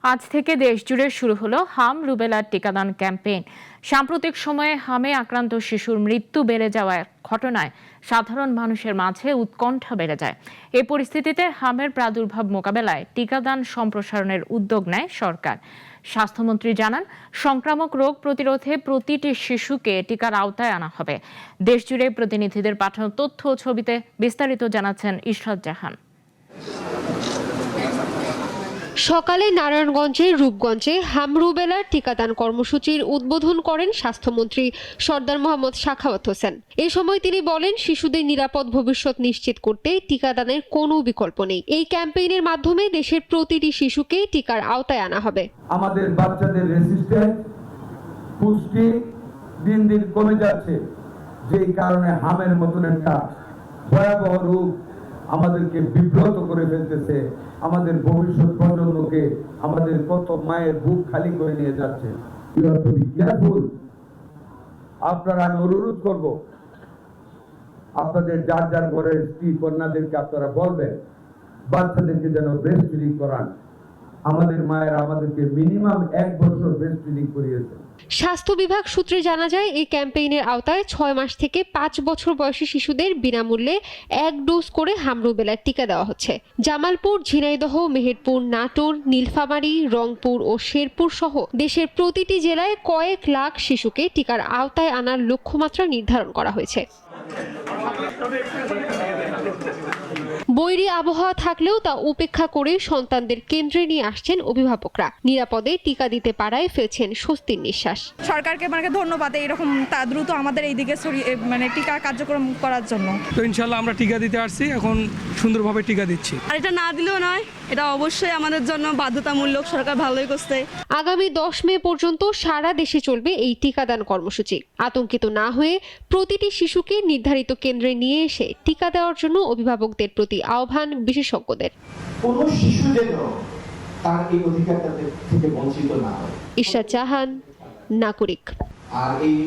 আজ থেকে দেশ জুড়ে শুরু হলো হাম রুবেলার টিকাদান ক্যাম্পেইন। সাম্প্রতিক সময়ে হামে আক্রান্ত শিশুর মৃত্যু বেড়ে যাওয়ার ঘটনায় সাধারণ মানুষের মাঝে উৎকণ্ঠা বেড়ে যায়। এই পরিস্থিতিতে হামের প্রাদুর্ভাব মোকাবেলায় টিকাদান সম্প্রসারণের উদ্যোগ নেয় সরকার। স্বাস্থ্যমন্ত্রী জানান, সংক্রামক রোগ প্রতিরোধে প্রতিটি শিশুকে টিকার আওতায় আনা হবে। দেশজুড়ে প্রতিনিধিদের পাঠানো তথ্য ও ছবিতে বিস্তারিত জানাচ্ছেন ইশরাত জাহান। সকালে নারায়ণগঞ্জের রূপগঞ্জে হাম রুবেলার টিকাদান কর্মসূচির উদ্বোধন করেন স্বাস্থ্যমন্ত্রী সরদার মোহাম্মদ সাখাওয়াত হোসেন। এ সময় তিনি বলেন, শিশুদের নিরাপদ ভবিষ্যৎ নিশ্চিত করতে টিকাদানের কোনো বিকল্প নেই। এই ক্যাম্পেইনের মাধ্যমে দেশের প্রতিটি শিশুকে টিকার আওতায় আনা হবে। আমাদের বাচ্চাদের রেসিস্ট্যান্স পুষ্টি দিন দিন কমে যাচ্ছে, যেই কারণে হামের মতন একটা ভয়াবহ রোগ আমাদেরকে বিব্রত করে ফেলতেছে। আমাদের ভবিষ্যৎ প্রজন্মকে, আমাদের কত মায়ের বুক খালি করে নিয়ে যাচ্ছে। আপনারা, আমি অনুরোধ করব, আপনাদের যার যার ঘরের স্ত্রী কন্যাদেরকে আপনারা বলবেন বাচ্চাদেরকে যেন ব্রেস্ট ফিডিং করান। আমাদের মায়েরা আমাদেরকে মিনিমাম 1 বছর ব্রেস্ট ফিডিং করিয়েছে। স্বাস্থ্য বিভাগ সূত্রে জানা যায়, এই ক্যাম্পেইনের আওতায় 6 মাস থেকে 5 বছর বয়সী শিশুদের বিনামূল্যে 1 ডোজ করে হাম রুবেলার টিকা দেওয়া হচ্ছে। জামালপুর, ঝিনাইদহ, মেহেরপুর, নাটোর, নীলফামারী, রংপুর ও শেরপুর সহ দেশের প্রতিটি জেলায় কয়েক লাখ শিশুকে টিকার আওতায় আনার লক্ষ্যমাত্রা নির্ধারণ করা হয়েছে। বৈরী আবহাওয়া থাকলেও তা উপেক্ষা করে সন্তানদের কেন্দ্রে নিয়ে আসছেন অভিভাবকরা। নিরাপদে টিকা দিতে পারায় ফেলছেন স্বস্তির নিঃশ্বাস। সরকারকে ধন্যবাদ এরকম দ্রুত আমাদের এইদিকে টিকা কার্যক্রম করার জন্য। তো ইনশাল্লাহ আমরা টিকা দিতে আসছি, এখন সুন্দরভাবে টিকা দিচ্ছি। আর এটা না দিলেও নয়, এটা অবশ্যই আমাদের জন্য বাধ্যতামূলক। সরকার ভালোই করছে। আগামী 10 মে পর্যন্ত সারা দেশে চলবে এই টিকাদান কর্মসূচি। আতঙ্কিত না হয়ে প্রতিটি শিশুকে নির্ধারিত কেন্দ্রে নিয়ে এসে টিকা দেওয়ার জন্য অভিভাবকদের প্রতি আহ্বান বিশেষজ্ঞদের। কোনো শিশু যেন তার এই অধিকারটা থেকে বঞ্চিত না হয়। ইশরাত জাহান, নাগরিক। আর এই